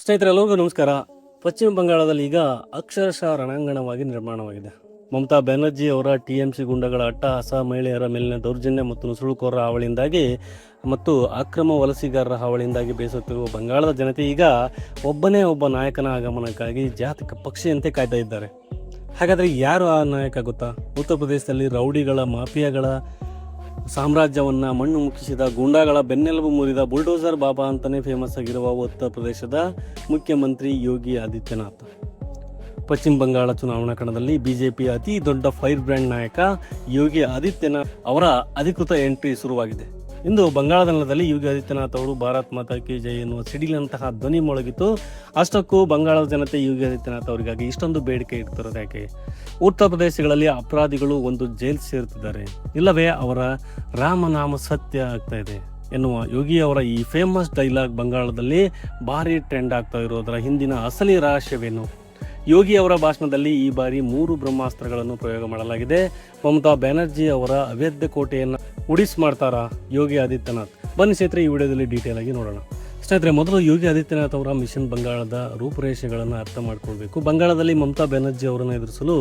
ಸ್ನೇಹಿತರೆಲ್ಲರಿಗೂ ನಮಸ್ಕಾರ. ಪಶ್ಚಿಮ ಬಂಗಾಳದಲ್ಲಿ ಈಗ ಅಕ್ಷರಶಃ ರಣಾಂಗಣವಾಗಿ ನಿರ್ಮಾಣವಾಗಿದೆ. ಮಮತಾ ಬ್ಯಾನರ್ಜಿ ಅವರ TMC ಗುಂಡಗಳ ಅಟ್ಟಹಾಸ, ಮಹಿಳೆಯರ ಮೇಲಿನ ದೌರ್ಜನ್ಯ ಮತ್ತು ನುಸುಳುಕೋರರ ಹಾವಳಿಯಿಂದಾಗಿ ಮತ್ತು ಅಕ್ರಮ ವಲಸಿಗಾರರ ಹಾವಳಿಯಿಂದಾಗಿ ಬೇಸತ್ತಿರುವ ಬಂಗಾಳದ ಜನತೆ ಈಗ ಒಬ್ಬನೇ ಒಬ್ಬ ನಾಯಕನ ಆಗಮನಕ್ಕಾಗಿ ಜಾತಕ ಪಕ್ಷಿಯಂತೆ ಕಾಯ್ತಾ ಇದ್ದಾರೆ. ಹಾಗಾದರೆ ಯಾರು ಆ ನಾಯಕ ಗೊತ್ತಾ? ಉತ್ತರ ಪ್ರದೇಶದಲ್ಲಿ ರೌಡಿಗಳ ಮಾಫಿಯಾಗಳ ಸಾಮ್ರಾಜ್ಯವನ್ನು ಮಣ್ಣು ಮುಕ್ಕಿಸಿದ, ಗೂಂಡಾಗಳ ಬೆನ್ನೆಲುಬು ಮುರಿದ ಬುಲ್ಡೋಸರ್ ಬಾಬಾ ಅಂತಲೇ ಫೇಮಸ್ ಆಗಿರುವ ಉತ್ತರ ಪ್ರದೇಶದ ಮುಖ್ಯಮಂತ್ರಿ ಯೋಗಿ ಆದಿತ್ಯನಾಥ್. ಪಶ್ಚಿಮ ಬಂಗಾಳ ಚುನಾವಣಾ ಕಣದಲ್ಲಿ ಬಿಜೆಪಿಯ ಅತಿ ದೊಡ್ಡ ಫೈರ್ ಬ್ರ್ಯಾಂಡ್ ನಾಯಕ ಯೋಗಿ ಆದಿತ್ಯನಾಥ್ ಅವರ ಅಧಿಕೃತ ಎಂಟ್ರಿ ಶುರುವಾಗಿದೆ. ಇಂದು ಬಂಗಾಳದ ನೆಲದಲ್ಲಿ ಯೋಗಿ ಆದಿತ್ಯನಾಥ್ ಅವರು ಭಾರತ್ ಮಾತಾ ಕಿ ಜೈ ಎನ್ನುವ ಸಿಡಿಲಿನಂತಹ ಧ್ವನಿ ಮೊಳಗಿತ್ತು. ಅಷ್ಟಕ್ಕೂ ಬಂಗಾಳದ ಜನತೆ ಯೋಗಿ ಆದಿತ್ಯನಾಥ್ ಅವರಿಗಾಗಿ ಇಷ್ಟೊಂದು ಬೇಡಿಕೆ ಇಡ್ತಿರೋದು ಯಾಕೆ? ಉತ್ತರ ಪ್ರದೇಶಗಳಲ್ಲಿ ಅಪರಾಧಿಗಳು ಒಂದು ಜೈಲ್ ಸೇರುತ್ತಿದ್ದಾರೆ, ಇಲ್ಲವೇ ಅವರ ರಾಮನಾಮ ಸತ್ಯ ಆಗ್ತಾ ಇದೆ ಎನ್ನುವ ಯೋಗಿ ಅವರ ಈ ಫೇಮಸ್ ಡೈಲಾಗ್ ಬಂಗಾಳದಲ್ಲಿ ಭಾರಿ ಟ್ರೆಂಡ್ ಆಗ್ತಾ ಇರೋದರ ಹಿಂದಿನ ಅಸಲಿ ರಹಸ್ಯವೇನು? ಯೋಗಿ ಅವರ ಭಾಷಣದಲ್ಲಿ ಈ ಬಾರಿ 3 ಬ್ರಹ್ಮಾಸ್ತ್ರಗಳನ್ನು ಪ್ರಯೋಗ ಮಾಡಲಾಗಿದೆ. ಮಮತಾ ಬ್ಯಾನರ್ಜಿ ಅವರ ಅವೇದ್ಯ ಕೋಟೆಯನ್ನು ಉಡಿಸ್ ಮಾಡ್ತಾರಾ ಯೋಗಿ ಆದಿತ್ಯನಾಥ್? ಬನ್ನಿ ಸ್ನೇಹಿತರೆ, ಈ ವಿಡಿಯೋದಲ್ಲಿ ಡೀಟೇಲ್ ಆಗಿ ನೋಡೋಣ. ಸ್ನೇಹಿತರೆ, ಮೊದಲು ಯೋಗಿ ಆದಿತ್ಯನಾಥ್ ಅವರ ಮಿಷನ್ ಬಂಗಾಳದ ರೂಪುರೇಷೆಗಳನ್ನು ಅರ್ಥ ಮಾಡ್ಕೊಳ್ಬೇಕು. ಬಂಗಾಳದಲ್ಲಿ ಮಮತಾ ಬ್ಯಾನರ್ಜಿ ಅವರನ್ನು ಎದುರಿಸಲು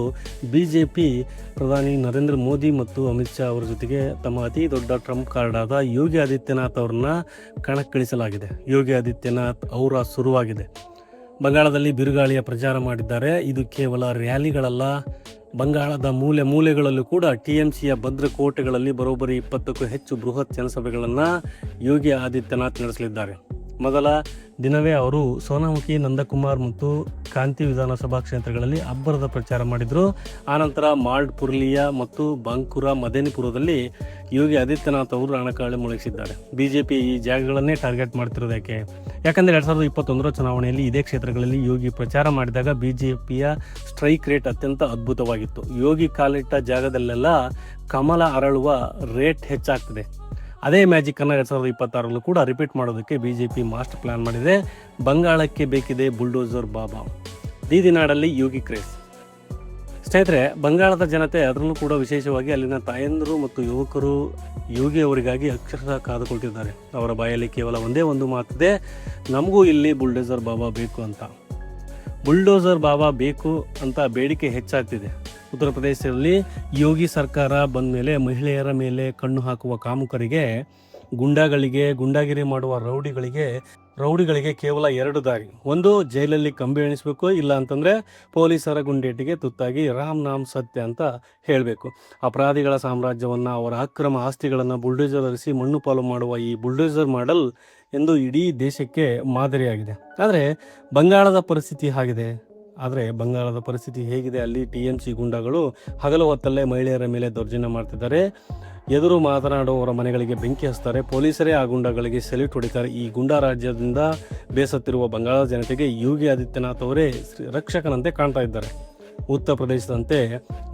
ಬಿಜೆಪಿ ಪ್ರಧಾನಿ ನರೇಂದ್ರ ಮೋದಿ ಮತ್ತು ಅಮಿತ್ ಶಾ ಅವರ ಜೊತೆಗೆ ತಮ್ಮ ಅತಿ ದೊಡ್ಡ ಟ್ರಂಪ್ ಕಾರ್ಡ್ ಆದ ಯೋಗಿ ಆದಿತ್ಯನಾಥ್ ಅವರನ್ನ ಕಣಕ್ಕಿಳಿಸಲಾಗಿದೆ. ಯೋಗಿ ಆದಿತ್ಯನಾಥ್ ಅವರ ಶುರುವಾಗಿದೆ. ಬಂಗಾಳದಲ್ಲಿ ಬಿರುಗಾಳಿಯ ಪ್ರಚಾರ ಮಾಡಿದ್ದಾರೆ. ಇದು ಕೇವಲ ರ್ಯಾಲಿಗಳಲ್ಲ, ಬಂಗಾಳದ ಮೂಲೆ ಮೂಲೆಗಳಲ್ಲೂ ಕೂಡ TMCಯ ಭದ್ರಕೋಟೆಗಳಲ್ಲಿ ಬರೋಬ್ಬರಿ 20ಕ್ಕೂ ಹೆಚ್ಚು ಬೃಹತ್ ಜನಸಭೆಗಳನ್ನು ಯೋಗಿ ಆದಿತ್ಯನಾಥ್ ನಡೆಸಲಿದ್ದಾರೆ. ಮೊದಲ ದಿನವೇ ಅವರು ಸೋನಾಮುಖಿ, ನಂದಕುಮಾರ್ ಮತ್ತು ಕಾಂತಿ ವಿಧಾನಸಭಾ ಕ್ಷೇತ್ರಗಳಲ್ಲಿ ಅಬ್ಬರದ ಪ್ರಚಾರ ಮಾಡಿದರು. ಆನಂತರ ಮಾಲ್ಡ್, ಪುರುಲಿಯಾ ಮತ್ತು ಬಾಂಕುರಾ, ಮದನಿಪುರದಲ್ಲಿ ಯೋಗಿ ಆದಿತ್ಯನಾಥ್ ಅವರು ರಣಕಾಳಿ ಮೊಳಗಿಸಿದ್ದಾರೆ. ಬಿಜೆಪಿ ಈ ಜಾಗಗಳನ್ನೇ ಟಾರ್ಗೆಟ್ ಮಾಡ್ತಿರೋದು ಯಾಕೆ? ಯಾಕಂದರೆ 2021ರ ಚುನಾವಣೆಯಲ್ಲಿ ಇದೇ ಕ್ಷೇತ್ರಗಳಲ್ಲಿ ಯೋಗಿ ಪ್ರಚಾರ ಮಾಡಿದಾಗ ಬಿಜೆಪಿಯ ಸ್ಟ್ರೈಕ್ ರೇಟ್ ಅತ್ಯಂತ ಅದ್ಭುತವಾಗಿತ್ತು. ಯೋಗಿ ಕಾಲಿಟ್ಟ ಜಾಗದಲ್ಲೆಲ್ಲ ಕಮಲ ಅರಳುವ ರೇಟ್ ಹೆಚ್ಚಾಗ್ತದೆ. ಅದೇ ಮ್ಯಾಜಿಕ್ಕನ್ನು 2026ರಲ್ಲೂ ಕೂಡ ರಿಪೀಟ್ ಮಾಡೋದಕ್ಕೆ ಬಿಜೆಪಿ ಮಾಸ್ಟರ್ ಪ್ಲಾನ್ ಮಾಡಿದೆ. ಬಂಗಾಳಕ್ಕೆ ಬೇಕಿದೆ ಬುಲ್ಡೋಸರ್ ಬಾಬಾ. ದೀದಿನಾಡಲ್ಲಿ ಯೋಗಿ ಕ್ರೇಜ್. ಸ್ನೇಹಿತರೆ, ಬಂಗಾಳದ ಜನತೆ, ಅದರಲ್ಲೂ ಕೂಡ ವಿಶೇಷವಾಗಿ ಅಲ್ಲಿನ ತಾಯಂದಿರು ಮತ್ತು ಯುವಕರು ಯೋಗಿ ಅವರಿಗಾಗಿ ಅಕ್ಷರಶಃ ಕಾದುಕೊಳ್ತಿದ್ದಾರೆ. ಅವರ ಬಾಯಲ್ಲಿ ಕೇವಲ ಒಂದೇ ಒಂದು ಮಾತಿದೆ, ನಮಗೂ ಇಲ್ಲಿ ಬುಲ್ಡೋಸರ್ ಬಾಬಾ ಬೇಕು ಅಂತ. ಬುಲ್ಡೋಸರ್ ಬಾಬಾ ಬೇಕು ಅಂತ ಬೇಡಿಕೆ ಹೆಚ್ಚಾಗ್ತಿದೆ. ಉತ್ತರ ಪ್ರದೇಶದಲ್ಲಿ ಯೋಗಿ ಸರ್ಕಾರ ಬಂದ ಮೇಲೆ ಮಹಿಳೆಯರ ಮೇಲೆ ಕಣ್ಣು ಹಾಕುವ ಕಾಮುಕರಿಗೆ, ಗುಂಡಾಗಳಿಗೆ, ಗುಂಡಾಗಿರಿ ಮಾಡುವ ರೌಡಿಗಳಿಗೆ ಕೇವಲ 2 ದಾರಿ. ಒಂದು, ಜೈಲಲ್ಲಿ ಕಂಬಿ ಎಣಿಸ್ಬೇಕು, ಇಲ್ಲ ಅಂತಂದರೆ ಪೊಲೀಸರ ಗುಂಡೇಟಿಗೆ ತುತ್ತಾಗಿ ರಾಮ್ ನಾಮ್ ಸತ್ಯ ಅಂತ ಹೇಳಬೇಕು. ಅಪರಾಧಿಗಳ ಸಾಮ್ರಾಜ್ಯವನ್ನು, ಅವರ ಅಕ್ರಮ ಆಸ್ತಿಗಳನ್ನು ಬುಲ್ಡೋಸರ್ ಹರಿಸಿ ಮಣ್ಣು ಪಾಲು ಮಾಡುವ ಈ ಬುಲ್ಡೋಸರ್ ಮಾಡೆಲ್ ಎಂದು ಇಡೀ ದೇಶಕ್ಕೆ ಮಾದರಿಯಾಗಿದೆ. ಆದರೆ ಬಂಗಾಳದ ಪರಿಸ್ಥಿತಿ ಹೇಗಿದೆ? ಅಲ್ಲಿ TMC ಗುಂಡಾಗಳು ಹಗಲು ಹೊತ್ತಲ್ಲೇ ಮಹಿಳೆಯರ ಮೇಲೆ ದೌರ್ಜನ್ಯ ಮಾಡ್ತಿದ್ದಾರೆ. ಎದುರು ಮಾತನಾಡುವವರ ಮನೆಗಳಿಗೆ ಬೆಂಕಿ ಹಚ್ತಾರೆ. ಪೊಲೀಸರೇ ಆ ಗುಂಡಾಗಳಿಗೆ ಸೆಲ್ಯೂಟ್ ಹೊಡಿತಾರೆ. ಈ ಗುಂಡಾ ರಾಜ್ಯದಿಂದ ಬೇಸತ್ತಿರುವ ಬಂಗಾಳದ ಜನತೆಗೆ ಯೋಗಿ ಆದಿತ್ಯನಾಥ್ ಅವರೇ ರಕ್ಷಕನಂತೆ ಕಾಣ್ತಾ ಇದ್ದಾರೆ. ಉತ್ತರ ಪ್ರದೇಶದಂತೆ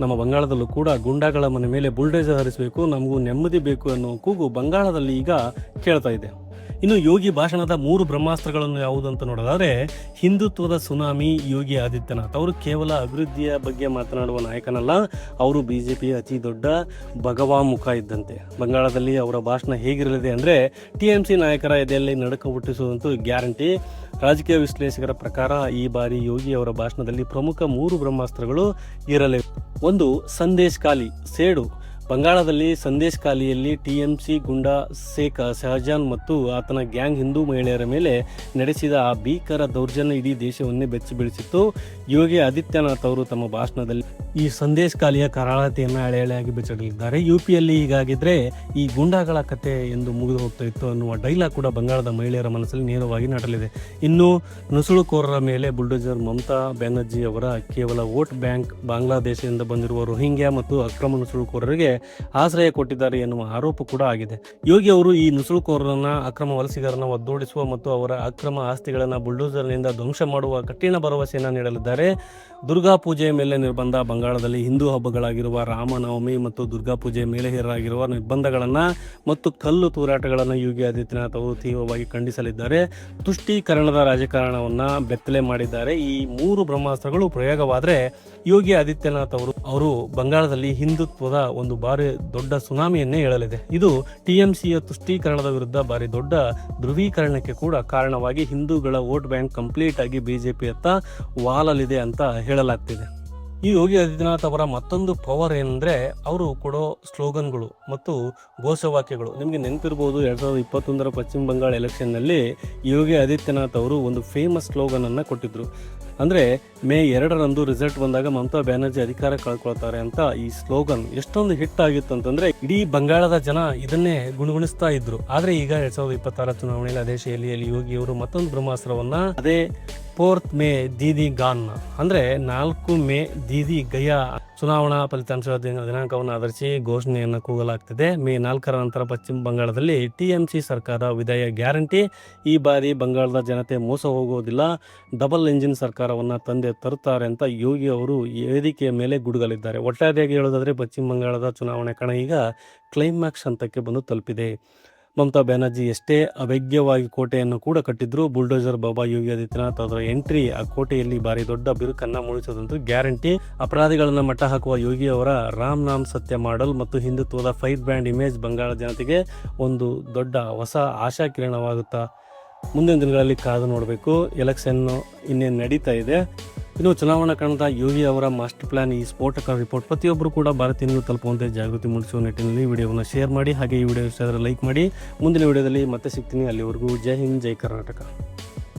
ನಮ್ಮ ಬಂಗಾಳದಲ್ಲೂ ಕೂಡ ಗುಂಡಾಗಳ ಮನೆ ಮೇಲೆ ಬುಲ್ಡೋಸರ್ ಹರಿಸಬೇಕು, ನಮಗೂ ನೆಮ್ಮದಿ ಬೇಕು ಅನ್ನೋ ಕೂಗು ಬಂಗಾಳದಲ್ಲಿ ಈಗ ಕೇಳ್ತಾ ಇದೆ. ಇನ್ನು ಯೋಗಿ ಭಾಷಣದ 3 ಬ್ರಹ್ಮಾಸ್ತ್ರಗಳನ್ನು ಯಾವುದಂತ ನೋಡೋದಾದರೆ, ಹಿಂದುತ್ವದ ಸುನಾಮಿ ಯೋಗಿ ಆದಿತ್ಯನಾಥ್ ಅವರು ಕೇವಲ ಅಭಿವೃದ್ಧಿಯ ಬಗ್ಗೆ ಮಾತನಾಡುವ ನಾಯಕನಲ್ಲ, ಅವರು ಬಿಜೆಪಿಯ ಅತಿ ದೊಡ್ಡ ಭಗವಾಮುಖ ಇದ್ದಂತೆ. ಬಂಗಾಳದಲ್ಲಿ ಅವರ ಭಾಷಣ ಹೇಗಿರಲಿದೆ ಅಂದರೆ, TMC ನಾಯಕರ ಎದೆಯಲ್ಲಿ ನಡುಕ ಹುಟ್ಟಿಸುವಂತೂ ಗ್ಯಾರಂಟಿ. ರಾಜಕೀಯ ವಿಶ್ಲೇಷಕರ ಪ್ರಕಾರ ಈ ಬಾರಿ ಯೋಗಿ ಅವರ ಭಾಷಣದಲ್ಲಿ ಪ್ರಮುಖ 3 ಬ್ರಹ್ಮಾಸ್ತ್ರಗಳು ಇರಲಿವೆ. ಒಂದು, ಸಂದೇಶ್ ಕಾಲಿ ಸೇಡು. ಬಂಗಾಳದಲ್ಲಿ ಸಂದೇಶ್ ಕಾಲಿಯಲ್ಲಿ TMC ಗುಂಡಾ ಶೇಖ್ ಶಹಜಾನ್ ಮತ್ತು ಆತನ ಗ್ಯಾಂಗ್ ಹಿಂದೂ ಮಹಿಳೆಯರ ಮೇಲೆ ನಡೆಸಿದ ಆ ಭೀಕರ ದೌರ್ಜನ್ಯ ಇಡೀ ದೇಶವನ್ನೇ ಬೆಚ್ಚಿ ಬೀಳಿಸಿತ್ತು. ಯೋಗಿ ಆದಿತ್ಯನಾಥ್ ಅವರು ತಮ್ಮ ಭಾಷಣದಲ್ಲಿ ಈ ಸಂದೇಶ್ ಕಾಲಿಯ ಕರಾಳತೆಯನ್ನು ಎಳೆಯಾಗಿ ಬಿಚ್ಚಿಡಲಿದ್ದಾರೆ. UPಯಲ್ಲಿ ಹೀಗಾಗಿದ್ರೆ ಈ ಗುಂಡಾಗಳ ಕತೆ ಎಂದು ಮುಗಿದು ಹೋಗ್ತಾ ಇತ್ತು ಅನ್ನುವ ಡೈಲಾಗ್ ಕೂಡ ಬಂಗಾಳದ ಮಹಿಳೆಯರ ಮನಸ್ಸಲ್ಲಿ ನೇರವಾಗಿ ನಾಟಲಿದೆ. ಇನ್ನು ನುಸುಳುಕೋರರ ಮೇಲೆ ಬುಲ್ಡೋಸರ್ ಮಮತಾ ಬ್ಯಾನರ್ಜಿ ಅವರ ಕೇವಲ ವೋಟ್ ಬ್ಯಾಂಕ್ ಬಾಂಗ್ಲಾದೇಶದಿಂದ ಬಂದಿರುವ ರೋಹಿಂಗ್ಯಾ ಮತ್ತು ಅಕ್ರಮ ನುಸುಳುಕೋರರಿಗೆ ಆಶ್ರಯ ಕೊಟ್ಟಿದ್ದಾರೆ ಎನ್ನುವ ಆರೋಪ ಕೂಡ ಆಗಿದೆ. ಯೋಗಿ ಅವರು ಈ ನುಸುಳುಕೋರರನ್ನ, ಅಕ್ರಮ ವಲಸಿಗರನ್ನ ಒದ್ದೋಡಿಸುವ ಮತ್ತು ಅವರ ಅಕ್ರಮ ಆಸ್ತಿಗಳನ್ನು ಬುಲ್ಡೋಸರ್ನಿಂದ ಧ್ವಂಸ ಮಾಡುವ ಕಠಿಣ ಭರವಸೆಯನ್ನು ನೀಡಲಿದ್ದಾರೆ. ದುರ್ಗಾ ಪೂಜೆಯ ಮೇಲೆ ನಿರ್ಬಂಧ. ಬಂಗಾಳದಲ್ಲಿ ಹಿಂದೂ ಹಬ್ಬಗಳಾಗಿರುವ ರಾಮನವಮಿ ಮತ್ತು ದುರ್ಗಾ ಪೂಜೆಯ ಮೇಲೆ ಹೇರಲಾಗಿರುವ ನಿರ್ಬಂಧಗಳನ್ನು ಮತ್ತು ಕಲ್ಲು ತೂರಾಟಗಳನ್ನು ಯೋಗಿ ಆದಿತ್ಯನಾಥ್ ಅವರು ತೀವ್ರವಾಗಿ ಖಂಡಿಸಲಿದ್ದಾರೆ. ತುಷ್ಟೀಕರಣದ ರಾಜಕಾರಣವನ್ನು ಬೆತ್ತಲೆ ಮಾಡಿದ್ದಾರೆ. ಈ 3 ಬ್ರಹ್ಮಾಸ್ತ್ರಗಳು ಪ್ರಯೋಗವಾದರೆ ಯೋಗಿ ಆದಿತ್ಯನಾಥ್ ಅವರು ಬಂಗಾಳದಲ್ಲಿ ಹಿಂದುತ್ವದ ಒಂದು ಭಾರಿ ದೊಡ್ಡ ಸುನಾಮಿಯನ್ನೇ ಏಳಲಿದೆ. ಇದು TMCಯ ತುಷ್ಟೀಕರಣದ ವಿರುದ್ಧ ಭಾರಿ ದೊಡ್ಡ ಧ್ರುವೀಕರಣಕ್ಕೆ ಕೂಡ ಕಾರಣವಾಗಿ ಹಿಂದೂಗಳ ವೋಟ್ ಬ್ಯಾಂಕ್ ಕಂಪ್ಲೀಟ್ ಆಗಿ BJP ವಾಲಲಿದೆ ಅಂತ ಹೇಳಲಾಗ್ತಿದೆ. ಈ ಯೋಗಿ ಆದಿತ್ಯನಾಥ್ ಅವರ ಮತ್ತೊಂದು ಪವರ್ ಏನಂದ್ರೆ ಅವರು ಕೊಡೋ ಸ್ಲೋಗನ್ಗಳು ಮತ್ತು ಘೋಷವಾಕ್ಯಗಳು. ನಿಮಗೆ ನೆನಪಿರ್ಬೋದು 2021 ಪಶ್ಚಿಮ ಬಂಗಾಳ ಎಲೆಕ್ಷನ್ನಲ್ಲಿ ಯೋಗಿ ಆದಿತ್ಯನಾಥ್ ಅವರು ಒಂದು ಫೇಮಸ್ ಸ್ಲೋಗನ್ ಅನ್ನ ಕೊಟ್ಟಿದ್ರು. ಅಂದರೆ ಮೇ 2ರಂದು ರಿಸಲ್ಟ್ ಬಂದಾಗ ಮಮತಾ ಬ್ಯಾನರ್ಜಿ ಅಧಿಕಾರ ಕಳ್ಕೊಳ್ತಾರೆ ಅಂತ ಈ ಸ್ಲೋಗನ್ ಎಷ್ಟೊಂದು ಹಿಟ್ ಆಗಿತ್ತು ಅಂತಂದ್ರೆ ಇಡೀ ಬಂಗಾಳದ ಜನ ಇದನ್ನೇ ಗುಣಗುಣಿಸ್ತಾ ಇದ್ರು. ಆದ್ರೆ ಈಗ 2026 ಚುನಾವಣೆಯಲ್ಲಿ ಅದೇ ಶೈಲಿಯಲ್ಲಿ ಯೋಗಿ ಅವರು ಮತ್ತೊಂದು ಬ್ರಹ್ಮಾಸ್ತ್ರವನ್ನ ಅದೇ 4th ಮೇ ದೀದಿ ಗಾನ್ ಅಂದ್ರೆ 4 ಮೇ ದೀದಿ ಗಯಾ ಚುನಾವಣಾ ಫಲಿತಾಂಶದ ದಿನಾಂಕವನ್ನು ಆಧರಿಸಿ ಘೋಷಣೆಯನ್ನು ಕೂಗಲಾಗ್ತಿದೆ. ಮೇ 4ರ ನಂತರ ಪಶ್ಚಿಮ ಬಂಗಾಳದಲ್ಲಿ TMC ಸರ್ಕಾರ ವಿದಾಯ ಗ್ಯಾರಂಟಿ. ಈ ಬಾರಿ ಬಂಗಾಳದ ಜನತೆ ಮೋಸ ಹೋಗೋದಿಲ್ಲ, ಡಬಲ್ ಇಂಜಿನ್ ಸರ್ಕಾರವನ್ನು ತಂದೆ ತರುತ್ತಾರೆ ಅಂತ ಯೋಗಿ ಅವರು ವೇದಿಕೆಯ ಮೇಲೆ ಗುಡುಗಲಿದ್ದಾರೆ. ಒಟ್ಟಾರೆಯಾಗಿ ಹೇಳೋದಾದ್ರೆ ಪಶ್ಚಿಮ ಬಂಗಾಳದ ಚುನಾವಣೆ ಕಣ ಈಗ ಕ್ಲೈಮ್ಯಾಕ್ಸ್ ಹಂತಕ್ಕೆ ಬಂದು ತಲುಪಿದೆ. ಮಮತಾ ಬ್ಯಾನರ್ಜಿ ಎಷ್ಟೇ ಅಭೇದ್ಯವಾಗಿ ಕೋಟೆಯನ್ನು ಕೂಡ ಕಟ್ಟಿದ್ರು, ಬುಲ್ಡೋಜರ್ ಬಾಬಾ ಯೋಗಿ ಆದಿತ್ಯನಾಥ್ ಅವರ ಎಂಟ್ರಿ ಆ ಕೋಟೆಯಲ್ಲಿ ಭಾರಿ ದೊಡ್ಡ ಬಿರುಕನ್ನ ಮೂಡಿಸೋದಂತೂ ಗ್ಯಾರಂಟಿ. ಅಪರಾಧಿಗಳನ್ನ ಮಟ್ಟ ಹಾಕುವ ಯೋಗಿ ಅವರ ರಾಮ್ ನಾಮ್ ಸತ್ಯ ಮಾಡಲ್ ಮತ್ತು ಹಿಂದುತ್ವದ ಫೈರ್ ಬ್ರ್ಯಾಂಡ್ ಇಮೇಜ್ ಬಂಗಾಳ ಜನತೆಗೆ ಒಂದು ದೊಡ್ಡ ಹೊಸ ಆಶಾ ಕಿರಣವಾಗುತ್ತಾ. ಮುಂದಿನ ದಿನಗಳಲ್ಲಿ ಕಾದು ನೋಡಬೇಕು. ಎಲೆಕ್ಷನ್ ಇನ್ನೇನು ನಡೀತಾ ಇದೆ. ಇನ್ನು ಚುನಾವಣಾ ಕಣದ ಯೋಗಿ ಅವರ ಮಾಸ್ಟರ್ ಪ್ಲಾನ್, ಈ ಸ್ಫೋಟಕ ರಿಪೋರ್ಟ್ ಪ್ರತಿಯೊಬ್ಬರು ಕೂಡ ಭಾರತೀಯರು ತಲುಪುವಂತೆ ಜಾಗೃತಿ ಮೂಡಿಸುವ ನಿಟ್ಟಿನಲ್ಲಿ ವಿಡಿಯೋವನ್ನು ಶೇರ್ ಮಾಡಿ. ಹಾಗೆ ಈ ವಿಡಿಯೋ ಇಷ್ಟ ಆದರೆ ಲೈಕ್ ಮಾಡಿ. ಮುಂದಿನ ವಿಡಿಯೋದಲ್ಲಿ ಮತ್ತೆ ಸಿಗ್ತೀನಿ. ಅಲ್ಲಿವರೆಗೂ ಜೈ ಹಿಂದ್, ಜೈ ಕರ್ನಾಟಕ.